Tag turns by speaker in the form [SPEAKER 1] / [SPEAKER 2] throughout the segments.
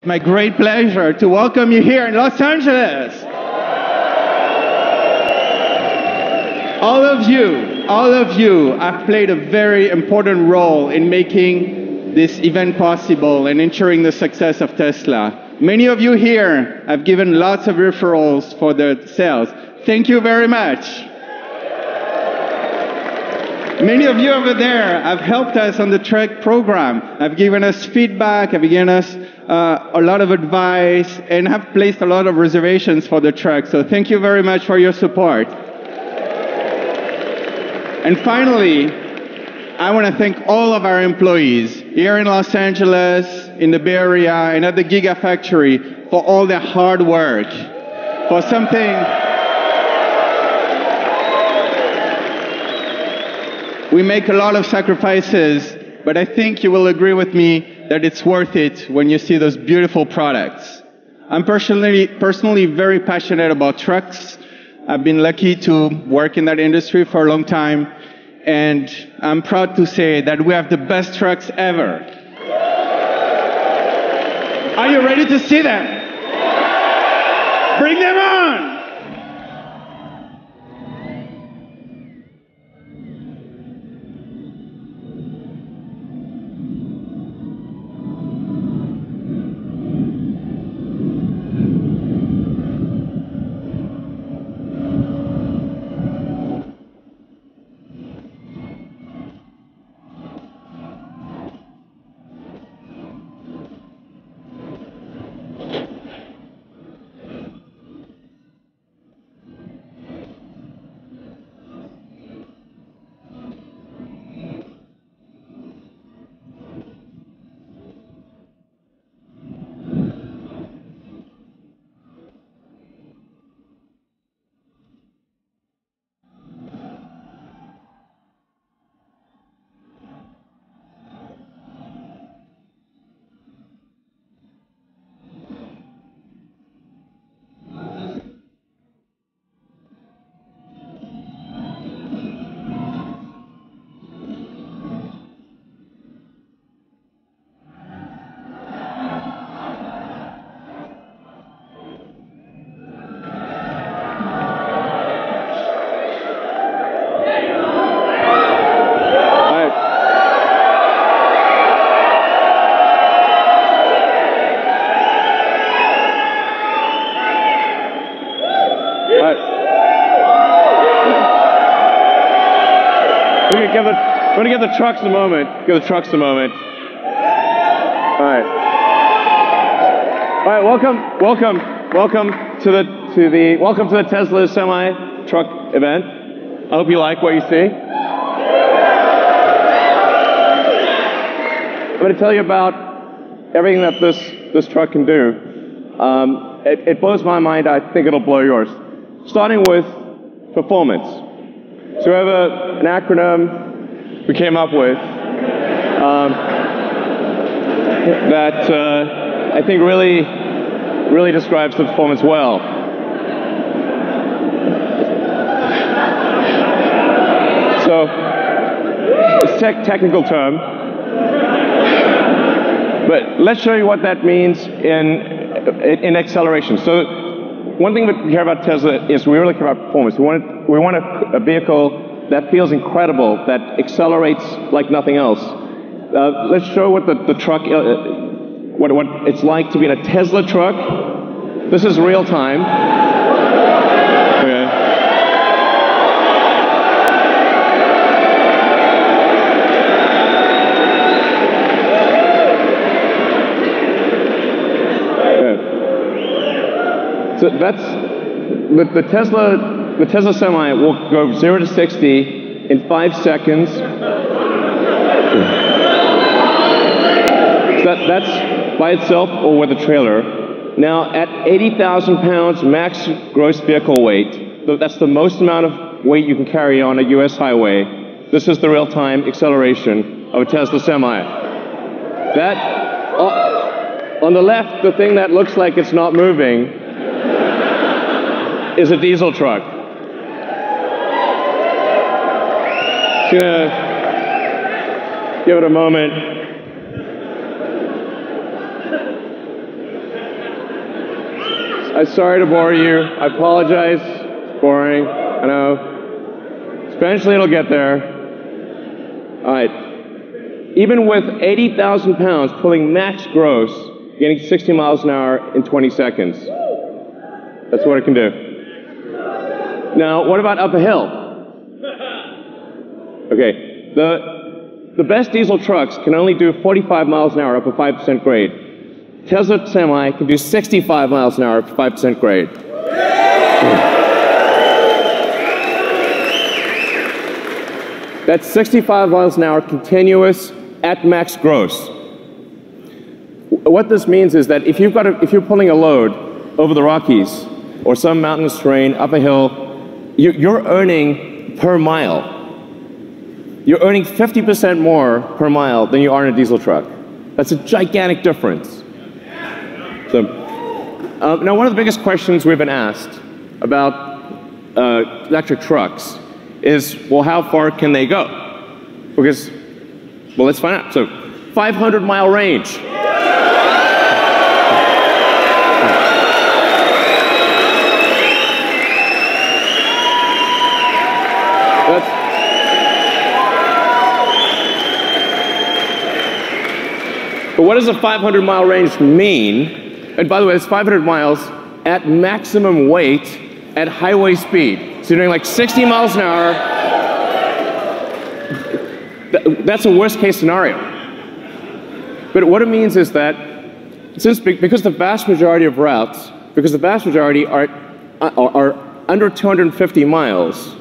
[SPEAKER 1] My great pleasure to welcome you here in Los Angeles. All of you have played a very important role in making this event possible and ensuring the success of Tesla. Many of you here have given lots of referrals for the sales. Thank you very much. Many of you over there have helped us on the truck program, have given us feedback, have given us a lot of advice, and have placed a lot of reservations for the truck. So thank you very much for your support. And finally, I want to thank all of our employees here in Los Angeles, in the Bay Area, and at the Gigafactory for all their hard work, for something. We make a lot of sacrifices, but I think you will agree with me that it's worth it when you see those beautiful products. I'm personally very passionate about trucks. I've been lucky to work in that industry for a long time, and I'm proud to say that we have the best trucks ever. Are you ready to see them? Bring them on! We're going to give the trucks a moment. Give the trucks a moment. All right. All right. Welcome to the Tesla Semi Truck event. I hope you like what you see. I'm going to tell you about everything that this truck can do. It blows my mind. I think it'll blow yours. Starting with performance. So we have an acronym we came up with that I think really describes the performance well. So it's a technical term, but let's show you what that means in acceleration. So one thing that we care about Tesla is we really care about performance. We want a vehicle that feels incredible, that accelerates like nothing else. Let's show what the truck, what it's like to be in a Tesla truck. This is real time. Okay. So that's the Tesla Semi will go 0 to 60 in 5 seconds. So that's by itself or with a trailer. Now at 80,000 pounds max gross vehicle weight, that's the most amount of weight you can carry on a US highway. This is the real-time acceleration of a Tesla Semi. That, on the left, the thing that looks like it's not moving is a diesel truck. Just gonna give it a moment. I'm sorry to bore you. I apologize. It's boring. I know. Eventually it'll get there. All right. Even with 80,000 pounds pulling max gross, getting 60 miles an hour in 20 seconds. That's what it can do. Now, what about up a hill? Okay. The best diesel trucks can only do 45 miles an hour up a 5% grade. Tesla Semi can do 65 miles an hour up a 5% grade. That's 65 miles an hour continuous at max gross. What this means is that if you're pulling a load over the Rockies or some mountainous terrain up a hill, you're earning per mile. You're earning 50% more per mile than you are in a diesel truck. That's a gigantic difference. So, now one of the biggest questions we've been asked about electric trucks is, well, how far can they go? Because, well, let's find out. So, 500-mile range. But what does a 500-mile range mean? And by the way, it's 500 miles at maximum weight at highway speed. So you're doing like 60 miles an hour. That's a worst case scenario. But what it means is that because the vast majority of routes, because the vast majority are under 250 miles,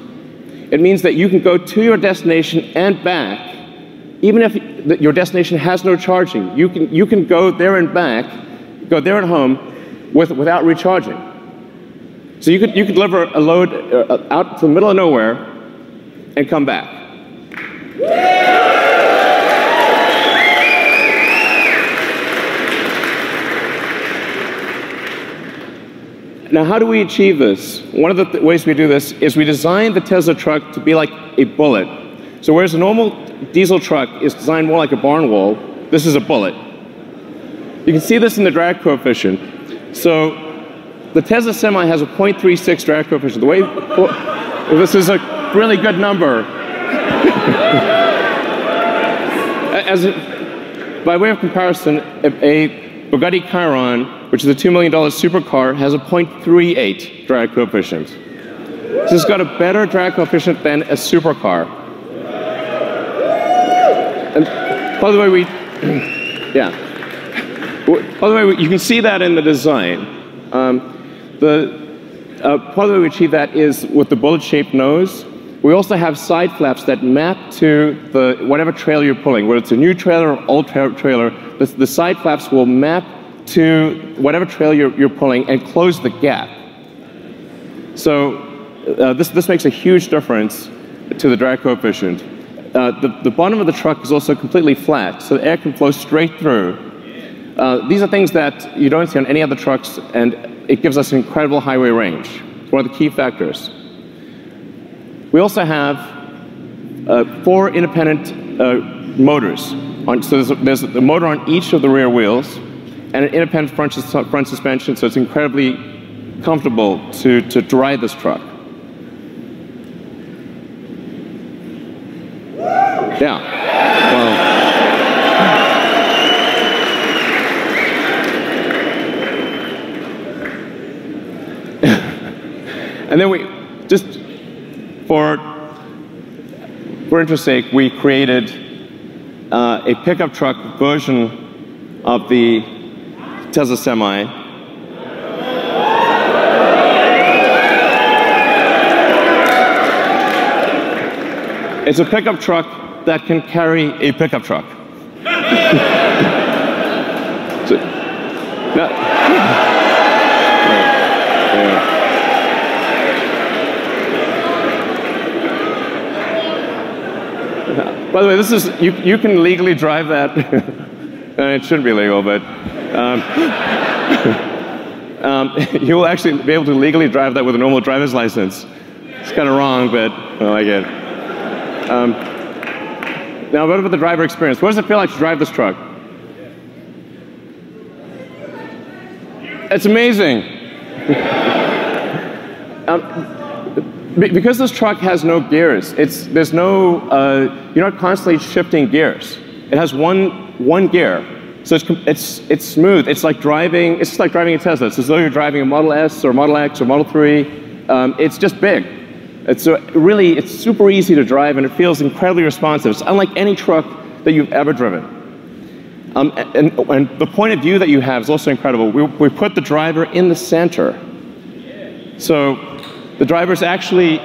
[SPEAKER 1] it means that you can go to your destination and back, even if your destination has no charging. You can go there and back, go there and home without recharging. So you could deliver a load out to the middle of nowhere and come back. Now, how do we achieve this? One of the ways we do this is we design the Tesla truck to be like a bullet. So whereas a normal diesel truck is designed more like a barn wall, this is a bullet. You can see this in the drag coefficient. So the Tesla Semi has a 0.36 drag coefficient. This is a really good number. By way of comparison, a Bugatti Chiron, which is a $2 million supercar, has a 0.38 drag coefficient. So it's got a better drag coefficient than a supercar. And by the way, you can see that in the design. Part of the way we achieve that is with the bullet-shaped nose. We also have side flaps that map to whatever trailer you're pulling, whether it's a new trailer or old trailer. The side flaps will map to whatever trailer you're pulling and close the gap. So this makes a huge difference to the drag coefficient. The bottom of the truck is also completely flat, so the air can flow straight through. These are things that you don't see on any other trucks, and it gives us an incredible highway range. It's one of the key factors. We also have 4 independent motors. So there's a motor on each of the rear wheels and an independent front suspension, so it's incredibly comfortable to drive this truck. Yeah. Well, and then we just for interest's sake, we created a pickup truck version of the Tesla Semi. It's a pickup truck that can carry a pickup truck. So, by the way, this is you can legally drive that. It shouldn't be legal, but you will actually be able to legally drive that with a normal driver's license. It's kind of wrong, but I like it. Now, what about the driver experience? What does it feel like to drive this truck? It's amazing. Because this truck has no gears, there's no, you're not constantly shifting gears. It has one gear, so it's smooth. It's like driving a Tesla. It's as though you're driving a Model S or Model X or Model 3. It's just big. It's super easy to drive, and it feels incredibly responsive. It's unlike any truck that you've ever driven. And the point of view that you have is also incredible. We put the driver in the center. So the driver's actually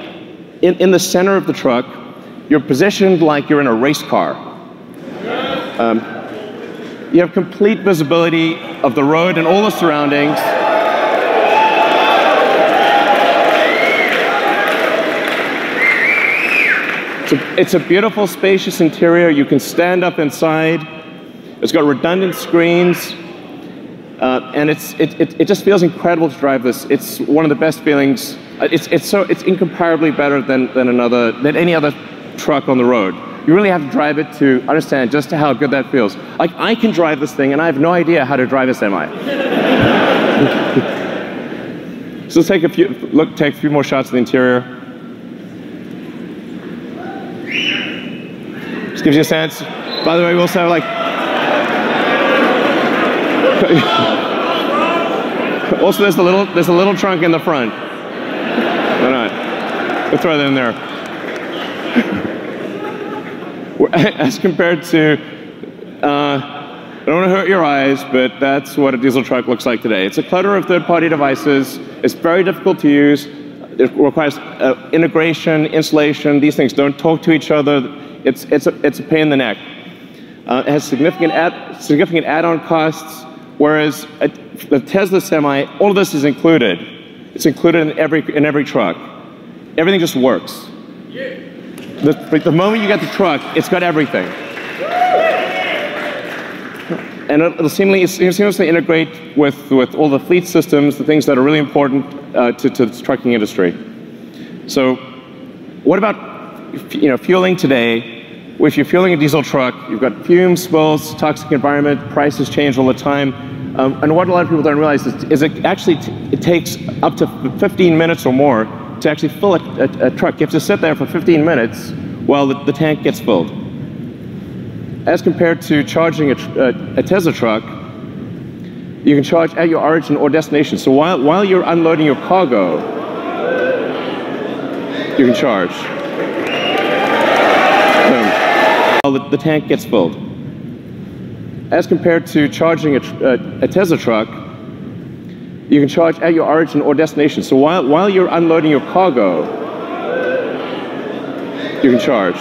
[SPEAKER 1] in the center of the truck. You're positioned like you're in a race car. You have complete visibility of the road and all the surroundings. It's a beautiful, spacious interior. You can stand up inside. It's got redundant screens, and it just feels incredible to drive this. It's one of the best feelings. It's incomparably better than any other truck on the road. You really have to drive it to understand just how good that feels. Like, I can drive this thing, and I have no idea how to drive a semi. So let's take a few more shots of the interior. Just gives you a sense. By the way, we also have like. Also, there's a little trunk in the front. Why not? We'll throw that in there. As compared to, I don't want to hurt your eyes, but that's what a diesel truck looks like today. It's a clutter of third-party devices. It's very difficult to use. It requires integration, installation. These things don't talk to each other. It's a pain in the neck. It has significant add-on costs. Whereas the Tesla Semi, all of this is included. It's included in every truck. Everything just works. The moment you get the truck, it's got everything. And it'll seamlessly integrate with all the fleet systems, the things that are really important to the trucking industry. So what about fueling today? If you're fueling a diesel truck, you've got fumes, spills, toxic environment, prices change all the time. And what a lot of people don't realize is it takes up to 15 minutes or more to actually fill a truck. You have to sit there for 15 minutes while the tank gets filled. As compared to charging a Tesla truck, you can charge at your origin or destination. So while you're unloading your cargo, you can charge. The tank gets filled. As compared to charging a Tesla truck, you can charge at your origin or destination. So while you're unloading your cargo, you can charge.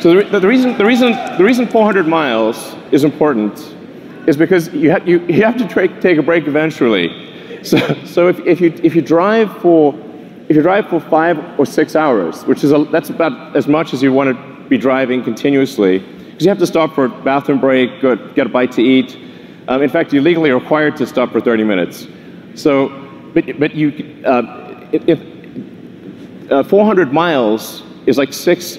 [SPEAKER 1] So the reason 400 miles is important is because you have to take a break eventually. So if you drive for 5 or 6 hours, that's about as much as you want to be driving continuously, because you have to stop for a bathroom break, get a bite to eat. In fact, you're legally required to stop for 30 minutes. So, but 400 miles is like 6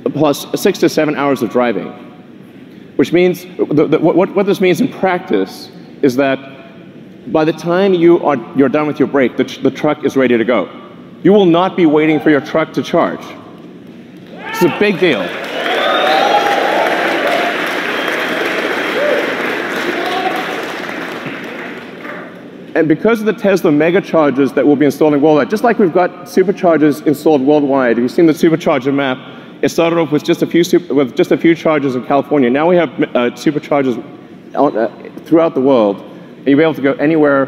[SPEAKER 1] to 7 hours of driving, which means what this means in practice is that by the time you're done with your break, the truck is ready to go. You will not be waiting for your truck to charge. It's a big deal. And because of the Tesla mega chargers that will be installed worldwide, just like we've got superchargers installed worldwide, if you've seen the supercharger map, it started off with just a few chargers in California. Now we have superchargers throughout the world, and you'll be able to go anywhere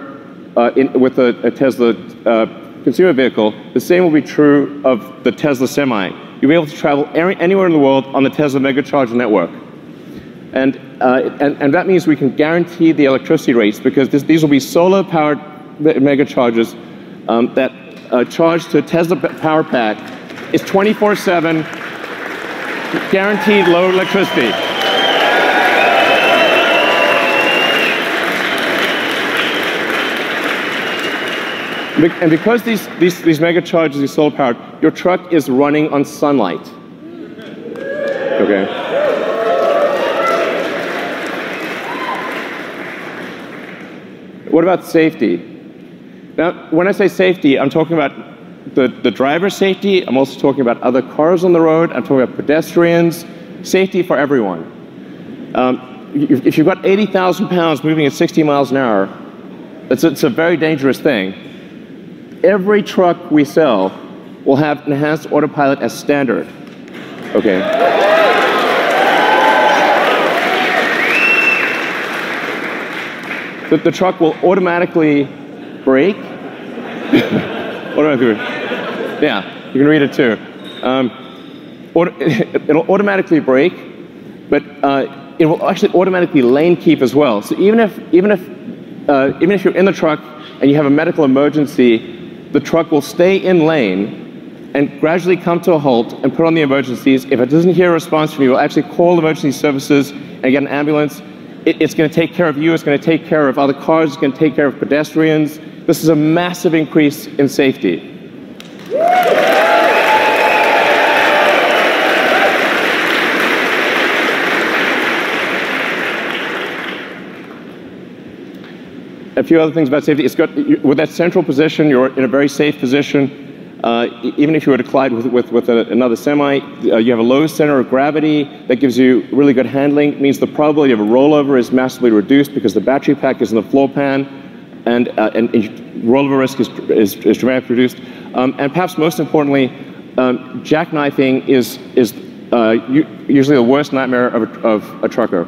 [SPEAKER 1] with a Tesla consumer vehicle. The same will be true of the Tesla Semi. You'll be able to travel anywhere in the world on the Tesla Megacharger network. And that means we can guarantee the electricity rates, because these will be solar-powered megachargers that charge to a Tesla power pack. It's 24/7, guaranteed low electricity. And because these mega chargers are solar powered, your truck is running on sunlight. Okay. What about safety? Now, when I say safety, I'm talking about the driver's safety. I'm also talking about other cars on the road. I'm talking about pedestrians. Safety for everyone. If you've got 80,000 pounds moving at 60 miles an hour, it's a very dangerous thing. Every truck we sell will have enhanced autopilot as standard. Okay. The truck will automatically brake. Yeah, you can read it too. It'll automatically brake, but it will actually automatically lane keep as well. So even if you're in the truck and you have a medical emergency, the truck will stay in lane and gradually come to a halt and put on the emergencies. If it doesn't hear a response from you, it will actually call emergency services and get an ambulance. It's going to take care of you. It's going to take care of other cars. It's going to take care of pedestrians. This is a massive increase in safety. A few other things about safety. It's got, with that central position, you're in a very safe position. Even if you were to collide with another semi, you have a low center of gravity that gives you really good handling. It means the probability of a rollover is massively reduced because the battery pack is in the floor pan, and rollover risk is dramatically reduced. And perhaps most importantly, jackknifing is usually the worst nightmare of a trucker.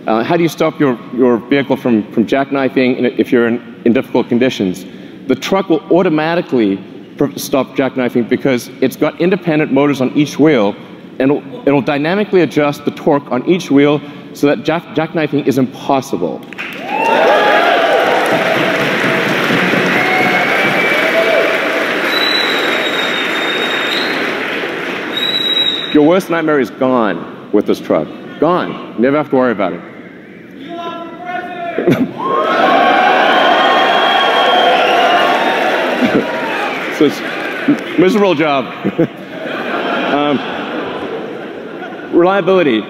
[SPEAKER 1] How do you stop your vehicle from jackknifing if you're in difficult conditions? The truck will automatically stop jackknifing because it's got independent motors on each wheel, and it'll dynamically adjust the torque on each wheel so that jackknifing is impossible. Your worst nightmare is gone with this truck. Gone. You never have to worry about it. So it's a miserable job. Reliability.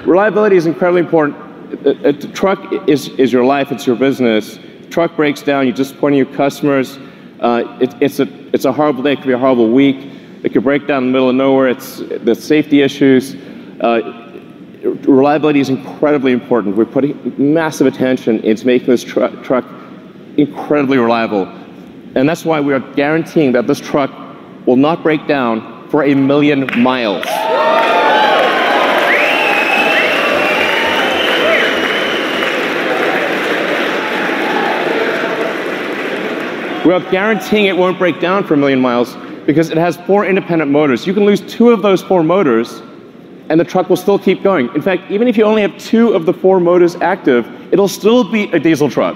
[SPEAKER 1] Reliability is incredibly important. A truck is your life, it's your business. The truck breaks down, you're disappointing your customers. It's a horrible day, it could be a horrible week. It could break down in the middle of nowhere. The safety issues. Reliability is incredibly important. We're putting massive attention into making this truck incredibly reliable. And that's why we are guaranteeing that this truck will not break down for 1,000,000 miles. We are guaranteeing it won't break down for 1,000,000 miles because it has 4 independent motors. You can lose 2 of those 4 motors and the truck will still keep going. In fact, even if you only have 2 of the 4 motors active, it'll still be a diesel truck.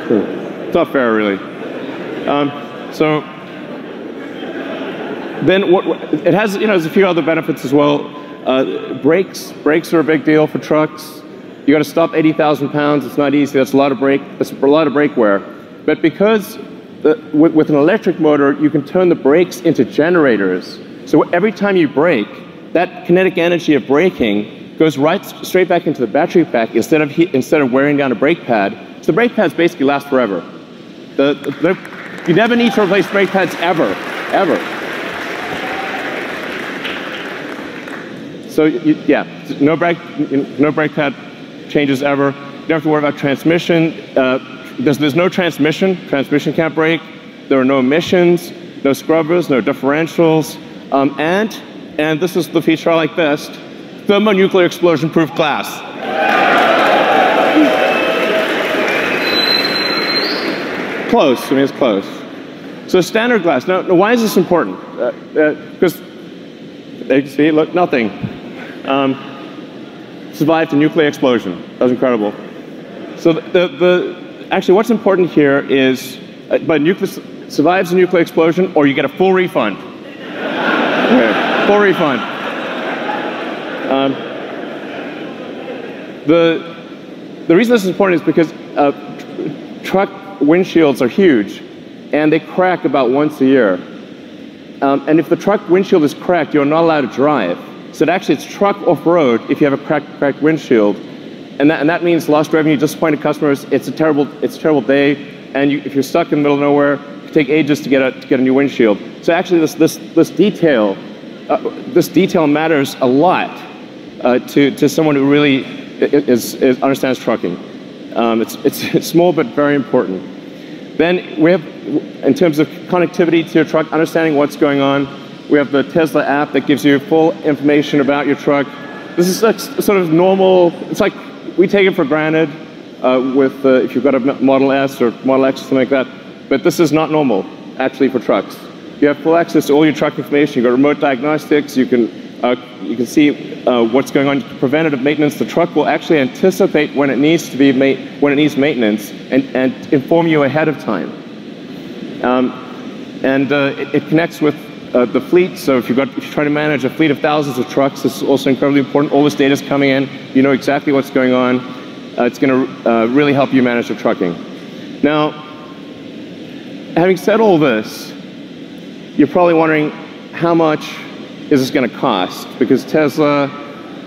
[SPEAKER 1] It's not fair, really. So then it has, there's a few other benefits as well. Brakes are a big deal for trucks. You got to stop 80,000 pounds. It's not easy. That's a lot of brake wear. But because with an electric motor, you can turn the brakes into generators. So every time you brake, that kinetic energy of braking goes straight back into the battery pack instead of wearing down a brake pad. So the brake pads basically last forever. You never need to replace brake pads ever. So no brake pad changes ever. You don't have to worry about transmission. There's no transmission. Transmission can't brake. There are no emissions, no scrubbers, no differentials, and this is the feature I like best: thermonuclear explosion-proof glass. Close. I mean, it's close. So standard glass. Now why is this important? Because you can see, look, nothing. Survived a nuclear explosion. That was incredible. So actually what's important here is, survives a nuclear explosion or you get a full refund. Okay, full refund. the reason this is important is because truck windshields are huge, and they crack about once a year. And if the truck windshield is cracked, you're not allowed to drive. So actually, it's truck off-road if you have a cracked windshield, and that means lost revenue, disappointed customers. It's a terrible day, and if you're stuck in the middle of nowhere, it can take ages to get a new windshield. So actually, this detail matters a lot to someone who really understands trucking. It's small but very important. Then we have, in terms of connectivity to your truck, understanding what's going on, we have the Tesla app that gives you full information about your truck. This is like sort of normal. It's like we take it for granted if you've got a Model S or Model X or something like that. But this is not normal, actually, for trucks. You have full access to all your truck information. You've got remote diagnostics. You can see what's going on. Preventative maintenance. The truck will actually anticipate when it needs to be maintenance and inform you ahead of time. It connects with the fleet. So if you're trying to manage a fleet of thousands of trucks, this is also incredibly important. All this data is coming in. You know exactly what's going on. It's going to really help you manage the trucking. Now, having said all this, you're probably wondering how much is this going to cost? Because Tesla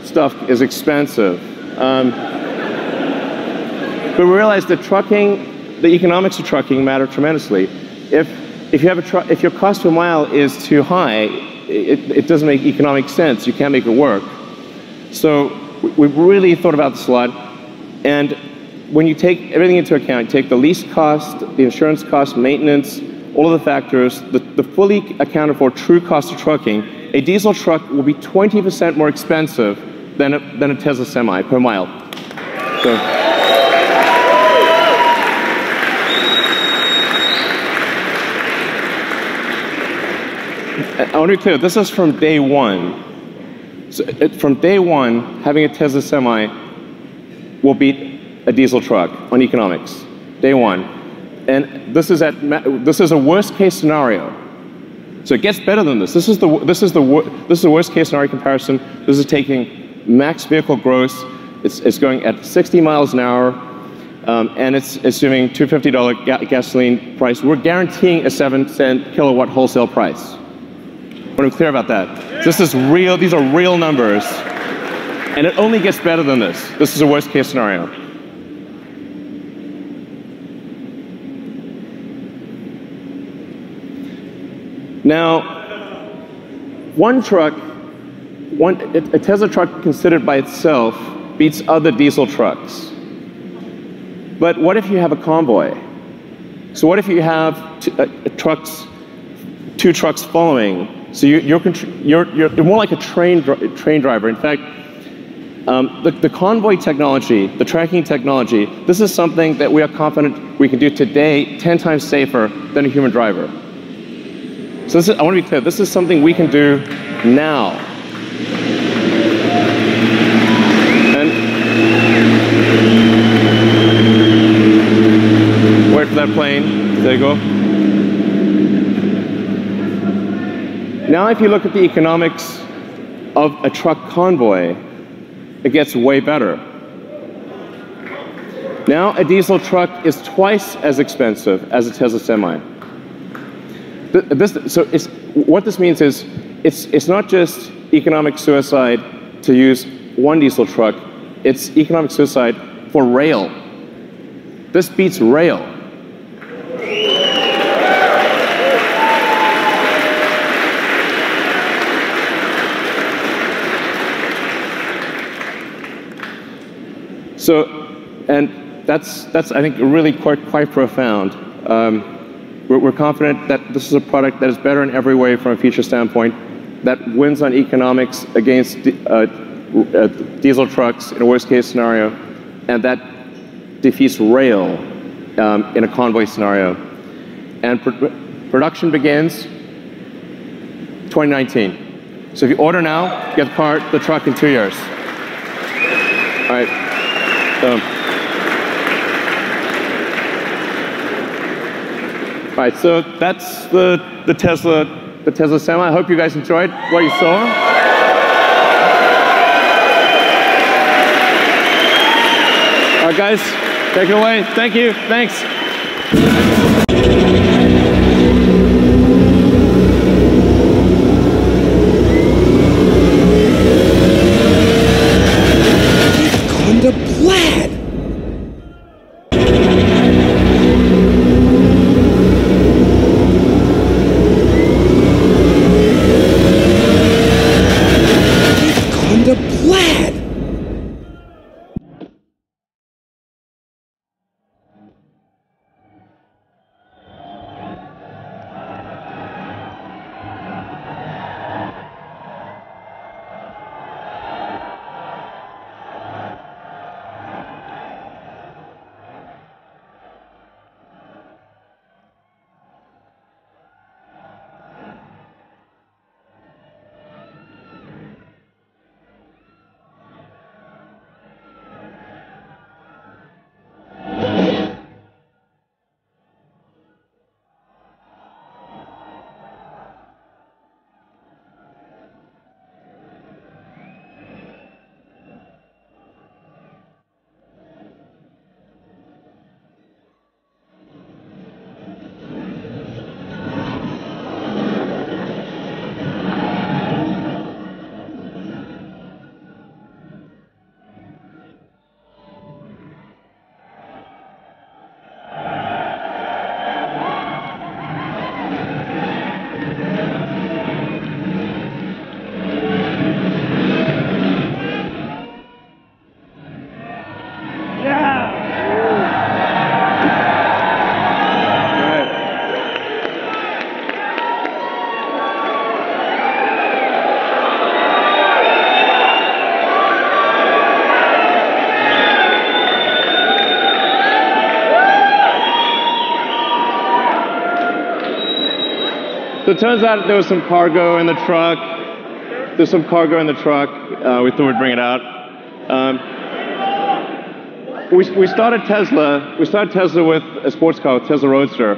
[SPEAKER 1] stuff is expensive. But we realize that the economics of trucking matter tremendously. If your cost per mile is too high, it doesn't make economic sense. You can't make it work. So we've really thought about this a lot. And when you take everything into account, you take the lease cost, the insurance cost, maintenance, all of the factors, the fully accounted for true cost of trucking, a diesel truck will be 20% more expensive than a Tesla Semi per mile. So, I want to be clear, this is from day one. So from day one, having a Tesla Semi will beat a diesel truck on economics. Day one. And this is a worst case scenario. So it gets better than this. This is the worst case scenario comparison. This is taking max vehicle gross. It's going at 60 miles an hour, and it's assuming $250 gasoline price. We're guaranteeing a 7-cent kilowatt wholesale price. I want to be clear about that. This is real. These are real numbers, and it only gets better than this. This is a worst case scenario. Now, a Tesla truck considered by itself beats other diesel trucks. But what if you have a convoy? So what if you have two trucks following? So you're more like a train driver. In fact, the convoy technology, the tracking technology, this is something that we are confident we can do today 10 times safer than a human driver. So I want to be clear, this is something we can do now. And wait for that plane. There you go. Now if you look at the economics of a truck convoy, it gets way better. Now a diesel truck is twice as expensive as a Tesla Semi. What this means is, it's not just economic suicide to use one diesel truck, it's economic suicide for rail. This beats rail. So, and that's I think really quite profound. We're confident that this is a product that is better in every way from a feature standpoint, that wins on economics against diesel trucks in a worst case scenario, and that defeats rail in a convoy scenario. And production begins 2019. So if you order now, get the truck in 2 years. All right. All right, so that's the Tesla Semi. I hope you guys enjoyed what you saw. right, guys, take it away. Thank you. Thanks.
[SPEAKER 2] On the Plaid. On the Plaid.
[SPEAKER 1] So it turns out there was some cargo in the truck. There's some cargo in the truck. We thought we'd bring it out. We started Tesla. We started Tesla with a sports car, Tesla Roadster.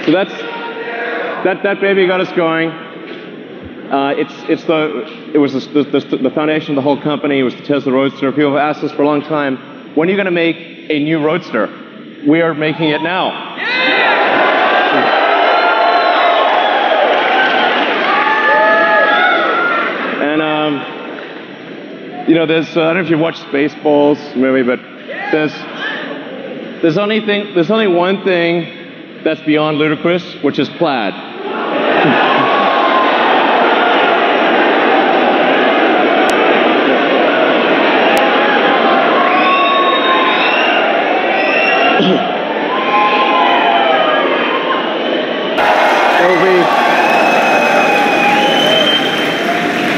[SPEAKER 1] So that baby got us going. It was the foundation of the whole company. It was the Tesla Roadster. People have asked us for a long time, when are you going to make a new Roadster? We are making it now. And you know, there's I don't know if you watch Spaceballs movie, but there's only one thing that's beyond ludicrous, which is plaid.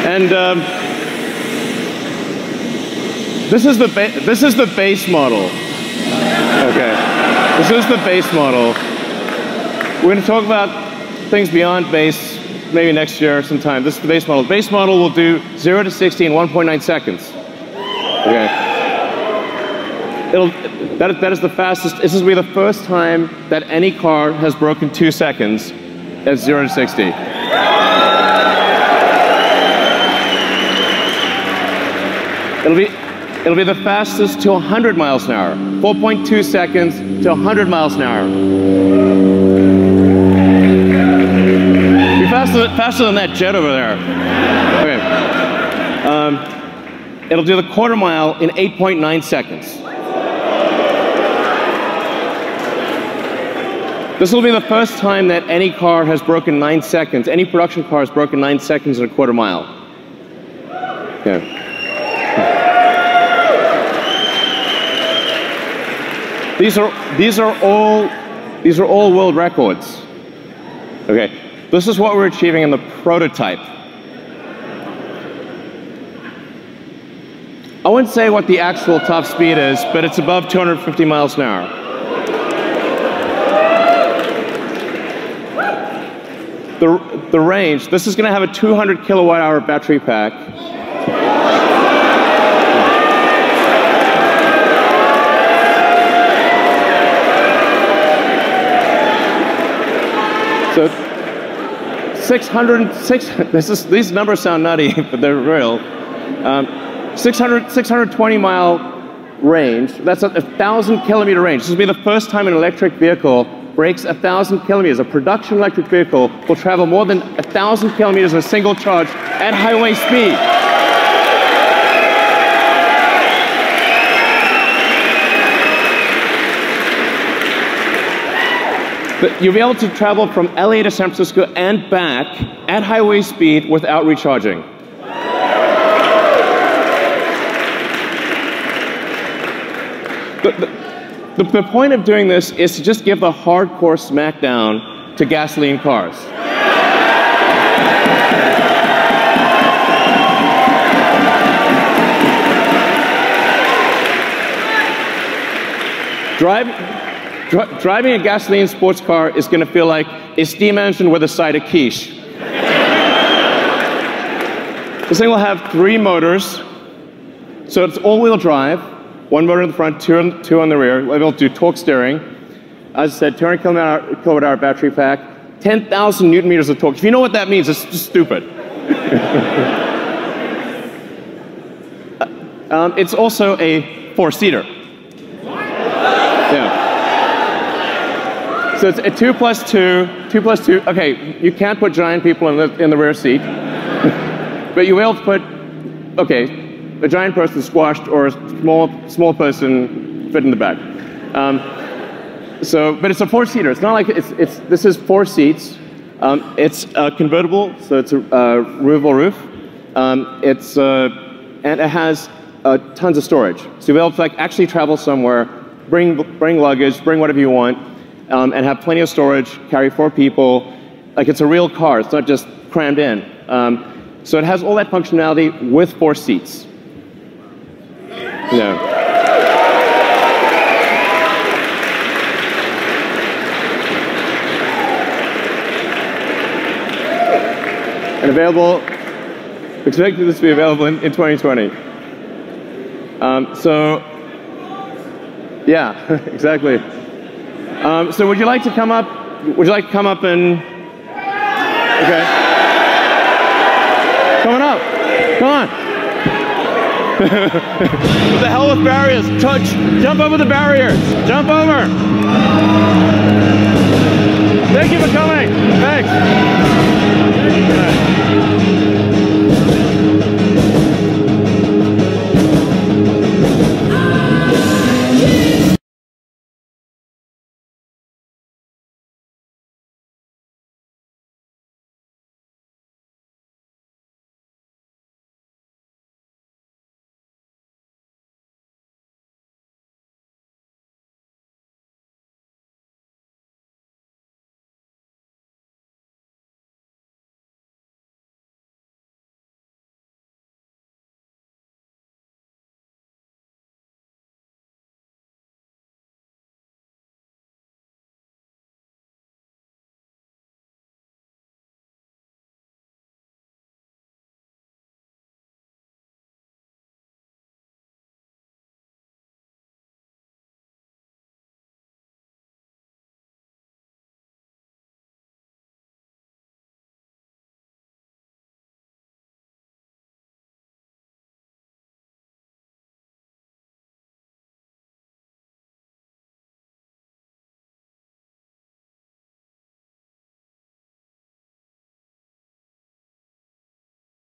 [SPEAKER 1] And this is the base model. Okay, this is the base model. We're going to talk about things beyond base maybe next year sometime. This is the base model. The base model will do 0 to 60 in 1.9 seconds. Okay. That is the fastest. This will be the first time that any car has broken 2 seconds at 0 to 60. It'll be the fastest to 100 miles an hour. 4.2 seconds to 100 miles an hour. Be faster than that jet over there. Okay. It'll do the quarter mile in 8.9 seconds. This will be the first time that any car has broken 9 seconds. Any production car has broken 9 seconds in a quarter mile. Okay. These are all world records. Okay, this is what we're achieving in the prototype. I wouldn't say what the actual top speed is, but it's above 250 miles an hour. The range, this is going to have a 200 kilowatt hour battery pack. These numbers sound nutty, but they're real. 620-mile range. That's a 1,000-kilometer range. This will be the first time an electric vehicle breaks 1,000 kilometers. A production electric vehicle will travel more than 1,000 kilometers in a single charge at highway speed. But you'll be able to travel from LA to San Francisco and back at highway speed without recharging. The point of doing this is to just give the hardcore smackdown to gasoline cars. Driving a gasoline sports car is going to feel like a steam engine with a side of quiche. This thing will have 3 motors, so it's all-wheel drive. 1 motor in the front, 2 on the rear. We'll be able to do torque steering. As I said, 200 kilowatt-hour battery pack, 10,000 newton meters of torque. If you know what that means, it's just stupid. It's also a 4-seater. Yeah. So it's a 2 plus 2, 2 plus 2. Okay, you can't put giant people in the rear seat, but you'll be able to put, okay, a giant person squashed or a small person fit in the back. But it's a 4-seater. It's not like this is 4 seats. It's convertible, so it's a removable roof. And it has tons of storage. So you'll be able to actually travel somewhere, bring luggage, bring whatever you want, and have plenty of storage, carry 4 people. Like it's a real car. It's not just crammed in. So it has all that functionality with 4 seats. Yeah. And expected this to be available in 2020. So, yeah, exactly. So would you like to come up? Would you like to come up and? Okay. Coming up. Come on. What the hell with barriers? Jump over the barriers. Jump over. Thank you for coming. Thanks.